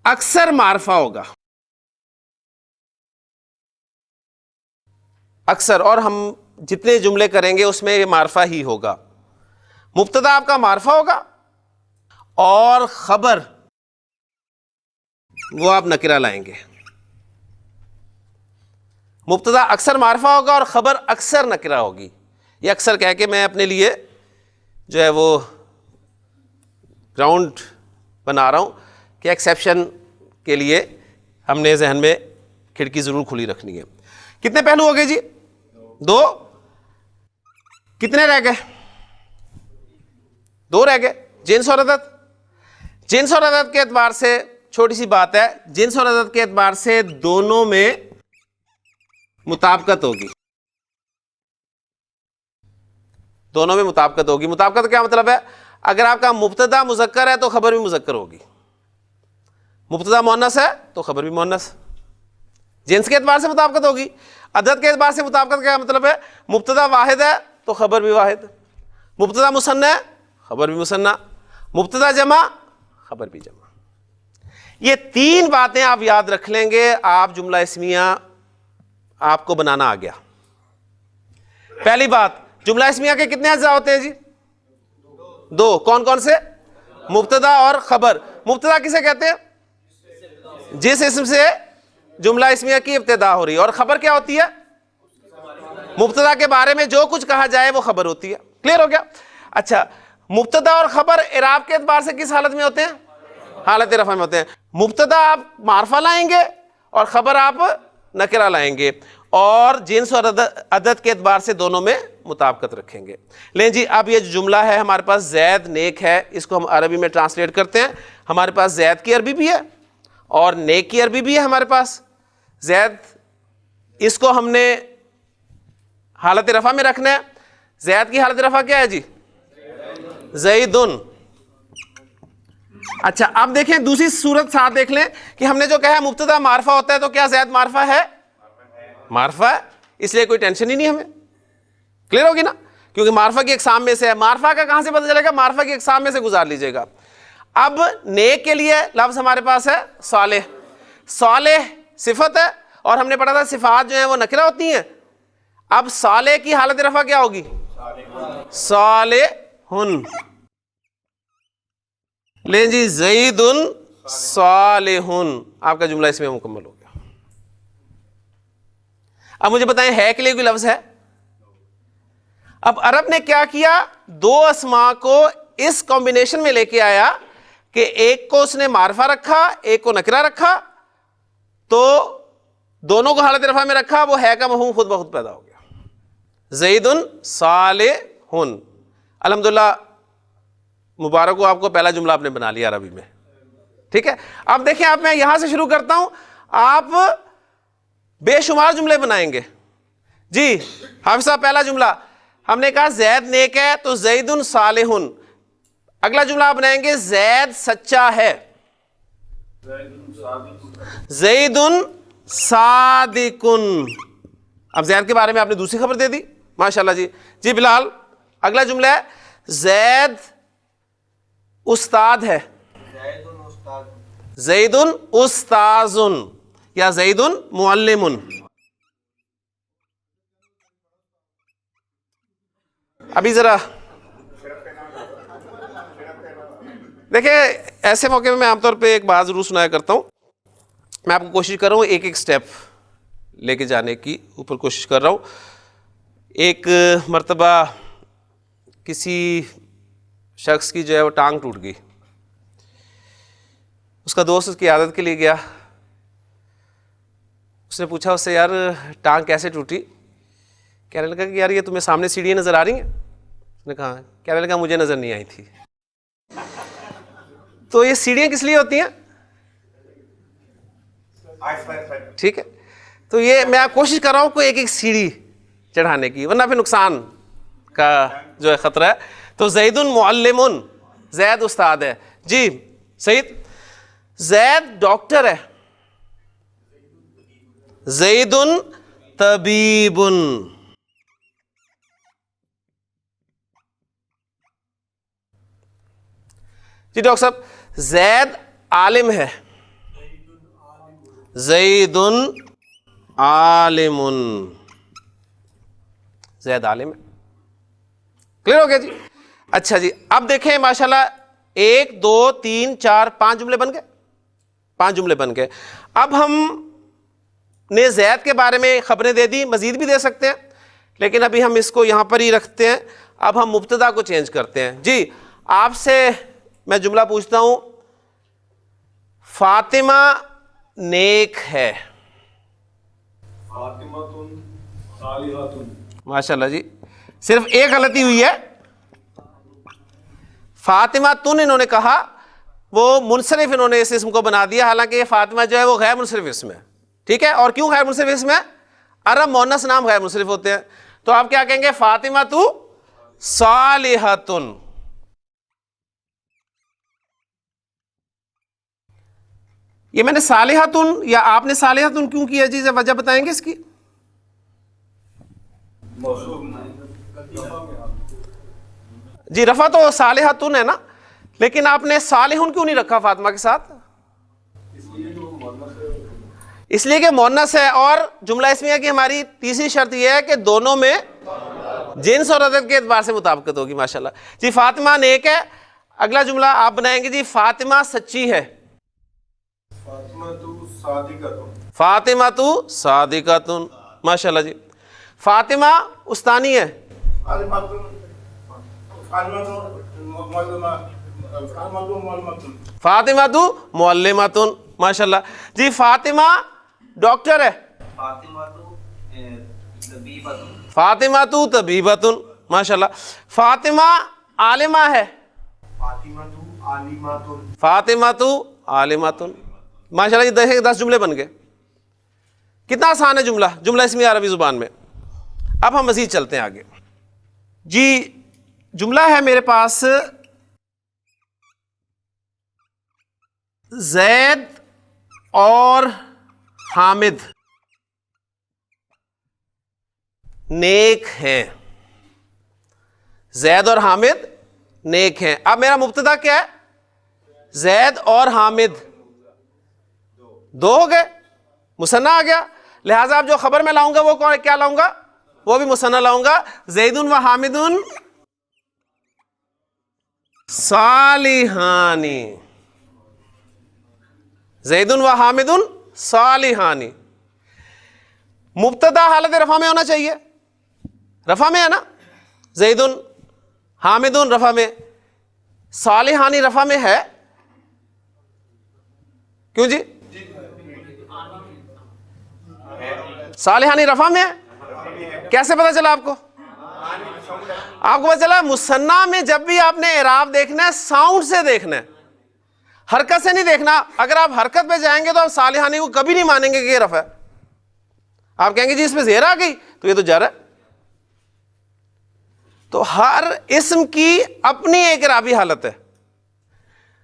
اکثر معرفہ ہوگا, اکثر, اور ہم جتنے جملے کریں گے اس میں یہ معرفہ ہی ہوگا. مبتدا آپ کا معرفہ ہوگا اور خبر وہ آپ نکرہ لائیں گے. مبتدا اکثر معرفہ ہوگا اور خبر اکثر نکرہ ہوگی. یہ اکثر کہہ کے میں اپنے لیے جو ہے وہ گراؤنڈ بنا رہا ہوں کہ ایکسیپشن کے لیے ہم نے ذہن میں کھڑکی ضرور کھلی رکھنی ہے. کتنے پہلو ہو گئے جی؟ 2. کتنے رہ گئے؟ 2 رہ گئے. جنس اور عدد. جنس اور عدد کے اعتبار سے چھوٹی سی بات ہے, جنس اور عدد کے اعتبار سے دونوں میں مطابقت ہوگی. دونوں میں مطابقت ہوگی. مطابقت کا کیا مطلب ہے؟ اگر آپ کا مبتدا مذکر ہے تو خبر بھی مذکر ہوگی, مبتدا مؤنث ہے تو خبر بھی مؤنث. جنس کے اعتبار سے مطابقت ہوگی. عدد کے اعتبار سے مطابقت کا کیا مطلب ہے؟ مبتدا واحد ہے تو خبر بھی واحد, مبتدا مثنی ہے خبر بھی مثنی, مبتدا جمع خبر بھی جمع. یہ 3 باتیں آپ یاد رکھ لیں گے, آپ جملہ اسمیہ آپ کو بنانا آ گیا. پہلی بات, جملہ اسمیہ کے کتنے اجزاء ہوتے ہیں جی؟ 2. کون کون سے؟ مبتدا اور خبر. مبتدا کسے کہتے ہیں؟ جس اسم سے جملہ اسمیہ کی ابتدا ہو رہی ہے. اور خبر کیا ہوتی ہے؟ مبتدا کے بارے میں جو کچھ کہا جائے وہ خبر ہوتی ہے. کلیئر ہو گیا؟ اچھا, مبتدا اور خبر اعراب کے اعتبار سے کس حالت میں ہوتے ہیں؟ حالت رفع میں ہوتے ہیں. مبتدا آپ معرفہ لائیں گے اور خبر آپ نکرہ لائیں گے, اور جنس اور عدد کے اعتبار سے دونوں میں مطابقت رکھیں گے. لیں جی, اب یہ جو جملہ ہے ہمارے پاس زید نیک ہے, اس کو ہم عربی میں ٹرانسلیٹ کرتے ہیں. ہمارے پاس زید کی عربی بھی ہے اور نیک کی عربی بھی ہے ہمارے پاس. زید, اس کو ہم نے حالت رفع میں رکھنا ہے. زید کی حالت رفع کیا ہے جی؟ زیدن. اچھا, اب دیکھیں دوسری صورت ساتھ دیکھ لیں کہ ہم نے جو کہا ہے مبتدا معرفہ ہوتا ہے, تو کیا زید معرفہ ہے؟ معرفہ ہے, اس لیے کوئی ٹینشن ہی نہیں ہمیں. کلیئر ہوگی نا؟ کیونکہ معرفہ کی اقسام میں سے ہے. معرفہ کا کہاں سے پتہ چلے گا؟ معرفہ کی اقسام میں سے گزار لیجئے گا. اب نیک کے لیے لفظ ہمارے پاس ہے صالح. صالح صفت ہے, اور ہم نے پڑھا تھا صفات جو ہیں وہ نکرہ ہوتی ہیں. اب صالح کی حالت رفع کیا ہوگی؟ صالحن. لیں جی, زیدن صالحن, آپ کا جملہ اس میں مکمل ہو گیا. اب مجھے بتائیں, ہے کے لیے کوئی لفظ ہے؟ اب عرب نے کیا کیا, 2 اسماء کو اس کمبینیشن میں لے کے آیا کہ ایک کو اس نے معرفہ رکھا, ایک کو نکرہ رکھا, تو دونوں کو حالت رفع میں رکھا, وہ ہے کا مفہوم خود بخود پیدا ہو گیا. زیدن صالحن. الحمدللہ, مبارک ہو آپ کو, پہلا جملہ آپ نے بنا لیا عربی میں. ٹھیک ہے, اب دیکھیں, آپ میں یہاں سے شروع کرتا ہوں, آپ بے شمار جملے بنائیں گے. جی حافظ صاحب, پہلا جملہ ہم نے کہا زید نیک ہے, تو زیدن صالحن. اگلا جملہ آپ بنائیں گے, زید سچا ہے, زیدن صادقن. اب زید کے بارے میں آپ نے دوسری خبر دے دی, ماشاءاللہ جی. جی بلال, اگلا جملہ ہے, زید استاد ہے, زیدن استاذن یا زیدن معلمن. ابھی ذرا دیکھیں, ایسے موقع میں عام طور پہ ایک بات ضرور سنایا کرتا ہوں. میں آپ کو کوشش کر رہا ہوں ایک ایک سٹیپ لے کے جانے کی اوپر کوشش کر رہا ہوں. ایک مرتبہ کسی شخص کی جو ہے وہ ٹانگ ٹوٹ گئی. اس کا دوست اس کی عادت کے لیے گیا. اس نے پوچھا اس سے, یار ٹانگ کیسے ٹوٹی؟ کہنے لگا کہ یار یہ تمہیں سامنے سیڑھیاں نظر آ رہی ہیں؟ اس نے کہا. کہنے لگا مجھے نظر نہیں آئی تھی. تو یہ سیڑھیاں کس لیے ہوتی ہیں؟ ٹھیک ہے, تو یہ میں آپ کوشش کر رہا ہوں کوئی ایک ایک سیڑھی چڑھانے کی, ورنہ پھر نقصان کا جو ہے خطرہ ہے. تو زیدن معلمن, زید استاد ہے. جی سعید, زید ڈاکٹر ہے, زیدن طبیبن. جی ڈاکٹر صاحب, زید عالم ہے, زیدن عالمن. زید عالم ہے. کلیئر ہو گیا جی؟ اچھا جی, اب دیکھیں ماشاءاللہ 1 2 3 4 5 جملے بن گئے. 5 جملے بن گئے. اب ہم نے زید کے بارے میں خبریں دے دی, مزید بھی دے سکتے ہیں لیکن ابھی ہم اس کو یہاں پر ہی رکھتے ہیں. اب ہم مبتدا کو چینج کرتے ہیں. جی آپ سے میں جملہ پوچھتا ہوں, فاطمہ نیک ہے. ماشاء اللہ جی, صرف ایک غلطی ہوئی ہے. فاطمہ تن انہوں نے کہا, وہ منصرف انہوں نے اس اسم کو بنا دیا, حالانکہ یہ فاطمہ جو ہے وہ غیر منصرف اسم ہے. ٹھیک ہے, اور کیوں غیر منصرف اسم ہے؟ عرب مؤنث نام غیر منصرف ہوتے ہیں. تو آپ کیا کہیں گے؟ فاطمہ تو صالحۃن. یہ میں نے صالحۃن یا آپ نے صالحۃن کیوں کیا جی, وجہ بتائیں گے اس کی؟ جی رفع تو صالحۃن ہے نا, لیکن آپ نے صالحن کیوں نہیں رکھا فاطمہ کے ساتھ؟ اس لیے کہ مؤنث ہے. اور جملہ اسمیہ کی ہماری تیسری شرط یہ ہے کہ دونوں میں جنس اور عدد کے اعتبار سے مطابقت ہوگی. ماشاءاللہ جی, فاطمہ نیک ہے. اگلا جملہ آپ بنائیں گے جی, فاطمہ سچی ہے. فاطمہ تو صادقۃ. ماشاءاللہ جی. فاطمہ استانی ہے. فاطمہ تو معلمۃ. ماشاءاللہ جی. فاطمہ ڈاکٹر ہے. فاطمہ تو طبیبۃ. ماشاءاللہ. فاطمہ عالمہ ہے. فاطمہ تو عالمۃ. ماشاءاللہ جی, 10 جملے بن گئے. کتنا آسان ہے جملہ اسمیہ عربی زبان میں. اب ہم مزید چلتے ہیں آگے. جی جملہ ہے میرے پاس, زید اور حامد نیک ہیں. زید اور حامد نیک ہیں. اب میرا مبتدا کیا ہے؟ زید اور حامد, 2 ہو گئے, مثنیٰ آ گیا. لہٰذا اب جو خبر میں لاؤں گا وہ کیا لاؤں گا؟ وہ بھی مثنیٰ لاؤں گا. زید و حامد صالحانی. زید و حامد صالحانی. مبتدا حالت رفع میں ہونا چاہیے, رفع میں ہے نا. زید حامد رفع میں, صالحانی رفع میں ہے. کیوں جی؟ صالحانی رفع میں ہے. کیسے پتا چلا آپ کو؟ آپ کو پتا چلا مثنیٰ میں جب بھی آپ نے اعراب دیکھنا ہے ساؤنڈ سے دیکھنا ہے, حرکت سے نہیں دیکھنا. اگر آپ حرکت پہ جائیں گے تو آپ صالحانی کو کبھی نہیں مانیں گے کہ یہ رفع ہے. آپ کہیں گے جی اس پہ زیر آ گئی تو یہ تو جر ہے. تو ہر اسم کی اپنی ایک اعرابی حالت ہے.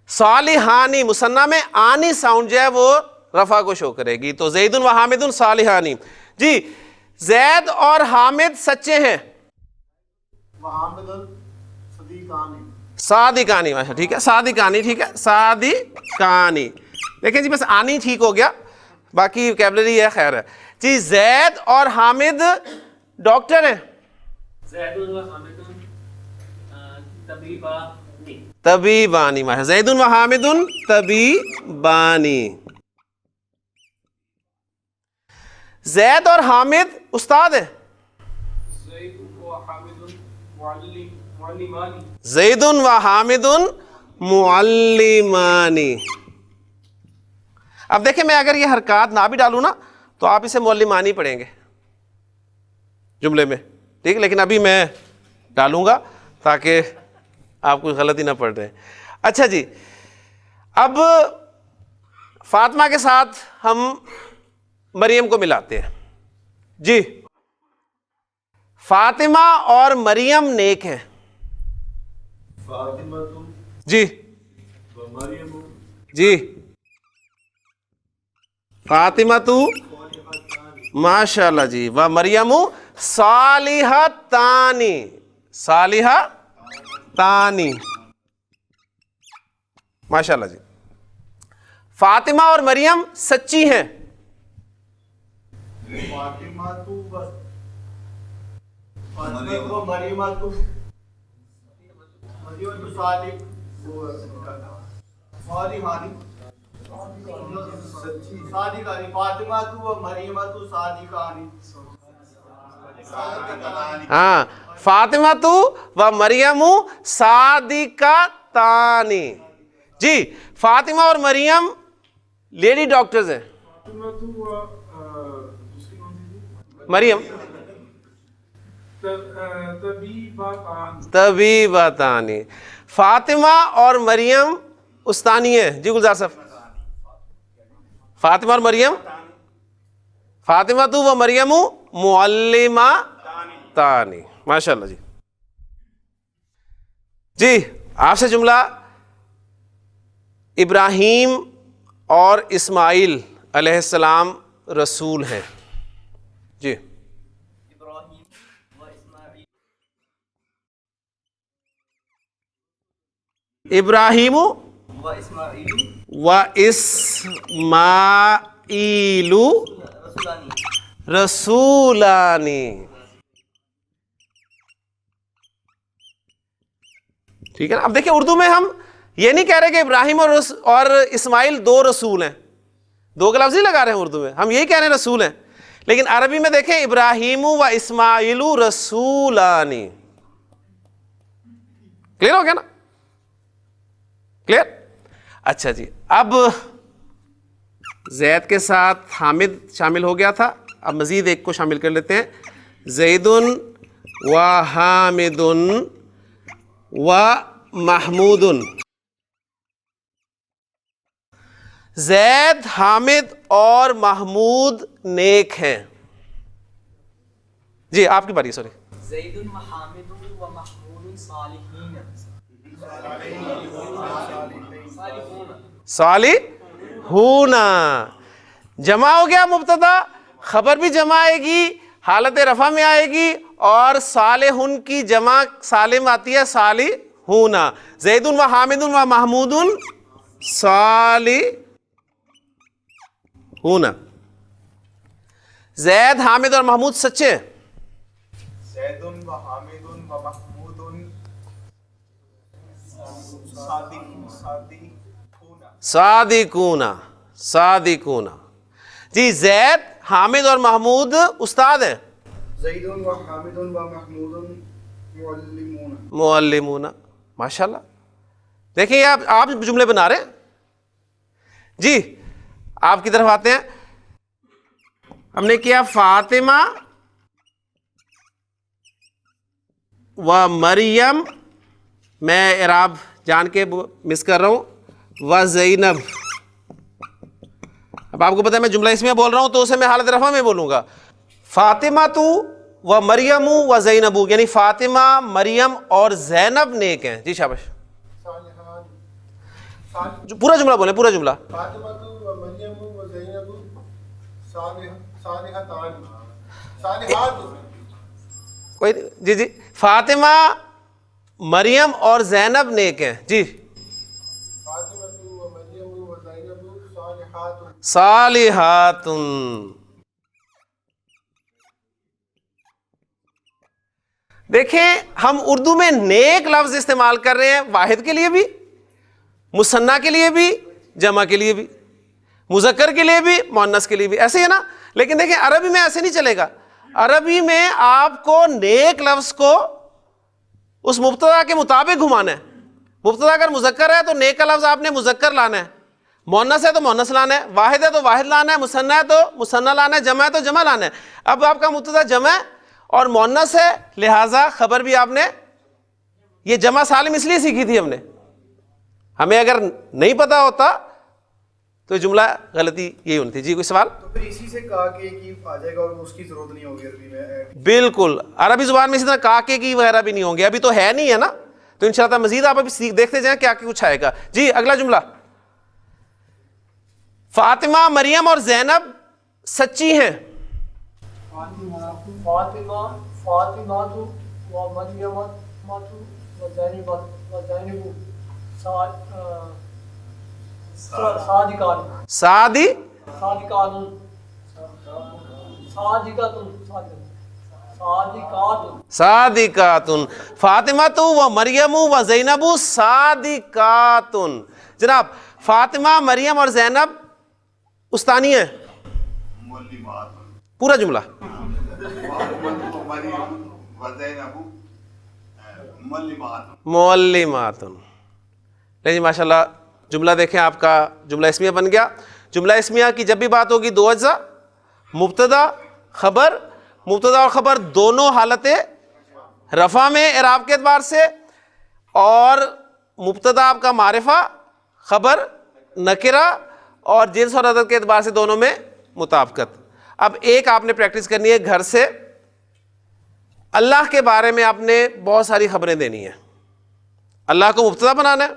صالحانی مثنیٰ میں آنی ساؤنڈ جو ہے وہ رفع کو شو کرے گی. تو زید و حامد صالحانی. جی زید اور حامد سچے ہیں. صادقانی. ٹھیک ہے, صادقانی. ٹھیک ہے, صادقانی. دیکھیں جی بس آنی ٹھیک ہو گیا, باقی ویکیبلری ہے, خیر ہے جی. زید اور حامد ڈاکٹر ہیں. طبیبانی. زید و حامد طبیبانی. زید اور حامد استاد ہیں. زید و حامد معلمانی. اب دیکھیں میں اگر یہ حرکات نہ بھی ڈالوں نا تو آپ اسے معلمانی پڑھیں گے جملے میں, ٹھیک. لیکن ابھی میں ڈالوں گا تاکہ آپ کوئی غلطی نہ پڑ رہے. اچھا جی, اب فاطمہ کے ساتھ ہم مریم کو ملاتے ہیں. جی فاطمہ اور مریم نیک ہیں. جی جی فاطمہ تو ماشاءاللہ جی, و مریم صالحتانی. صالحتانی. ماشاءاللہ جی. فاطمہ اور مریم سچی ہیں. صادقانی فاطمہ تو و مریم تو صادقانی. ہاں فاطمہ تو و مریم صادقتانی. جی فاطمہ اور مریم لیڈی ڈاکٹرز ہیں. مریم طبیبتانی. فاطمہ اور مریم استانی ہیں. جی گلزار صاحب فاطمہ اور مریم فاطمہ تو و مریم معلمہ تانی. ماشاء اللہ. جی جی آپ سے جملہ ابراہیم اور اسماعیل علیہ السلام رسول ہیں. جی ابراہیم و اسماعیل و اسماعیل رسولانی. رسولانی. ٹھیک ہے نا. اب دیکھیں اردو میں ہم یہ نہیں کہہ رہے کہ ابراہیم اور اسماعیل دو رسول ہیں. دو کا لفظ نہیں لگا رہے ہیں اردو میں, ہم یہی کہہ رہے ہیں رسول ہیں. لیکن عربی میں دیکھیں ابراہیم و اسماعیل رسولانی. کلیئر ہو گیا نا. کلیئر. اچھا جی اب زید کے ساتھ حامد شامل ہو گیا تھا, اب مزید ایک کو شامل کر لیتے ہیں. زید و حامد و محمود. زید حامد اور محمود نیک ہیں. جی آپ کی باری. سوری زید و حامد و محمود صالحین. صالحون. جمع ہو گیا مبتدا, خبر بھی جمع آئے گی, حالت رفع میں آئے گی, اور صالحون کی جمع سالم آتی ہے صالحون. زید و حامد و محمود صالحون. زید حامد اور محمود سچے ہیں. زید و حامد و محمود صادقون. صادقون. جی زید حامد اور محمود استاد ہیں. زید و حامد و محمود معلمون. معلمون. ماشاءاللہ. دیکھیں یہ آپ جملے بنا رہے ہیں. جی آپ کی طرف آتے ہیں. ہم نے کیا فاطمہ و مریم, میں اعراب جان کے مس کر رہا ہوں, و زینب. اب آپ کو پتہ ہے میں جملہ اس میں بول رہا ہوں تو اسے میں حالت رفع میں بولوں گا. فاطمہ تو و مریم و زینب, یعنی فاطمہ مریم اور زینب نیک ہیں. جی شاباش. پورا جملہ بولیں, پورا جملہ. فاطمہ و مریم و زینب صالحتان. صالحات. کوئی جی جی فاطمہ مریم اور زینب نیک ہیں. جی فاطمہ و مریم و زینب صالحات. صالحات. دیکھیں ہم اردو میں نیک لفظ استعمال کر رہے ہیں, واحد کے لیے بھی, مثنیٰ کے لیے بھی, جمع کے لیے بھی, مذکر کے لیے بھی, مؤنث کے لیے بھی, ایسے ہی ہے نا. لیکن دیکھیں عربی میں ایسے نہیں چلے گا. عربی میں آپ کو نیک لفظ کو اس مبتدا کے مطابق گھمانا ہے. مبتدا اگر مذکر ہے تو نیک کا لفظ آپ نے مذکر لانا ہے, مؤنث ہے تو مؤنث لانا ہے, واحد ہے تو واحد لانا ہے, مثنیٰ ہے تو مثنیٰ لانا ہے, جمع ہے تو جمع لانا ہے. اب آپ کا مبتدا جمع ہے اور مؤنث ہے, لہٰذا خبر بھی آپ نے یہ جمع سالم اس لیے سیکھی تھی ہم نے. ہمیں اگر نہیں پتا ہوتا تو جملہ غلطی یہی ہونی تھی. جی کوئی سوال؟ تو پھر اسی سے کہا کہ آ جائے گا اور اس کی ضرورت نہیں ہوگی عربی میں. بالکل عربی زبان میں اسی طرح کاکے کی وغیرہ بھی نہیں ہوں گے. ابھی تو ہے نہیں ہے نا, تو انشاءاللہ مزید آپ ابھی دیکھتے جائیں کیا کچھ آئے گا. جی اگلا جملہ. فاطمہ مریم اور زینب سچی ہیں. فاطمہ و مریم و زینب صادقات. صادقات. فاطمہ و مریم و زینب صادقات. جناب فاطمہ، مریم اور زینب استانی ہیں. پورا جملہ. معلمات. نہیں جی ماشاء اللہ، جملہ دیکھیں آپ کا جملہ اسمیہ بن گیا. جملہ اسمیہ کی جب بھی بات ہوگی دو اجزاء، مبتدا خبر. مبتدا اور خبر دونوں حالت رفع میں اعراب کے اعتبار سے، اور مبتدا آپ کا معرفہ، خبر نکرہ، اور جنس اور عدد کے اعتبار سے دونوں میں مطابقت. اب ایک آپ نے پریکٹس کرنی ہے گھر سے. اللہ کے بارے میں آپ نے بہت ساری خبریں دینی ہیں. اللہ کو مبتدا بنانا ہے.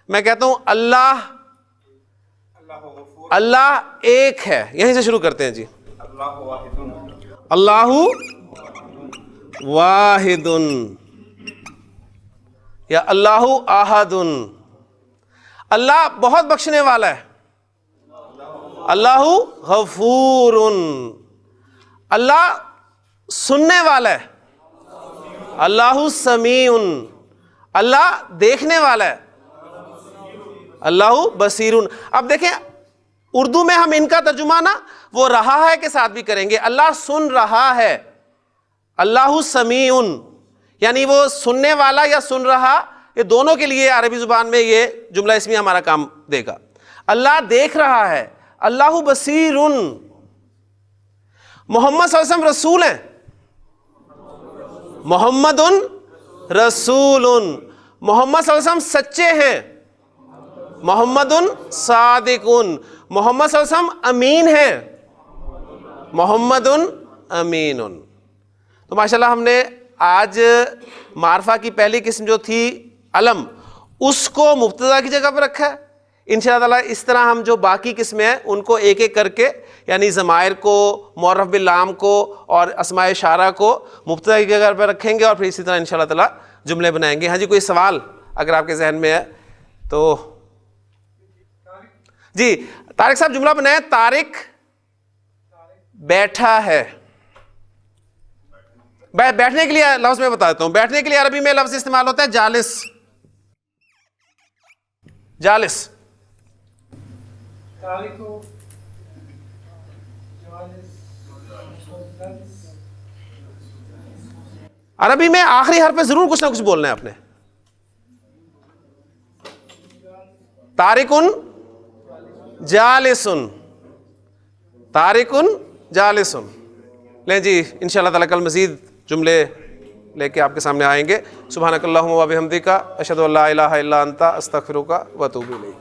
میں کہتا ہوں اللہ ایک ہے، یہیں سے شروع کرتے ہیں جی. اللہ واحد یا اللہ احد. اللہ بہت بخشنے والا ہے. اللہ غفور. اللہ سننے والا ہے. اللہ سمیع. اللہ دیکھنے والا ہے. اللہ بصیر. اب دیکھیں اردو میں ہم ان کا ترجمہ نا وہ رہا ہے کے ساتھ بھی کریں گے. اللہ سن رہا ہے. اللہ سمیع یعنی وہ سننے والا یا سن رہا، یہ دونوں کے لیے عربی زبان میں یہ جملہ اسمیہ ہمارا کام دے گا. اللہ دیکھ رہا ہے. اللہ بصیر. محمد صلی اللہ علیہ وسلم رسول ہیں. محمد رسول. محمد صلی اللہ علیہ وسلم سچے ہیں. محمد صادق. محمد صلی اللہ علیہ وسلم امین ہیں. محمد امین. تو ماشاءاللہ ہم نے آج معرفہ کی پہلی قسم جو تھی علم، اس کو مبتدا کی جگہ پر رکھا ہے. انشاءاللہ تعالیٰ اس طرح ہم جو باقی قسمیں ہیں ان کو ایک ایک کر کے، یعنی ضمائر کو، معرف باللام کو اور اسماء اشارہ کو مبتدا کی جگہ پر رکھیں گے، اور پھر اسی طرح انشاءاللہ تعالیٰ جملے بنائیں گے. ہاں جی، کوئی سوال اگر آپ کے ذہن میں ہے تو جی. طارق صاحب جملہ بنائیں. طارق بیٹھا ہے. بیٹھنے کے لیے لفظ میں بتا دیتا ہوں. بیٹھنے کے لیے عربی میں لفظ استعمال ہوتا ہے جالس. جالس. عربی میں آخری حرف پہ ضرور کچھ نہ کچھ بولنا ہے آپ نے. طارقن جالسن. طارقن جالسن. لیں جی انشاءاللہ تعالیٰ کل مزید جملے لے کے آپ کے سامنے آئیں گے. سبحانک اللہم و بحمدک اشہد ان لا الہ الا انت استغفرک و اتوب الیک.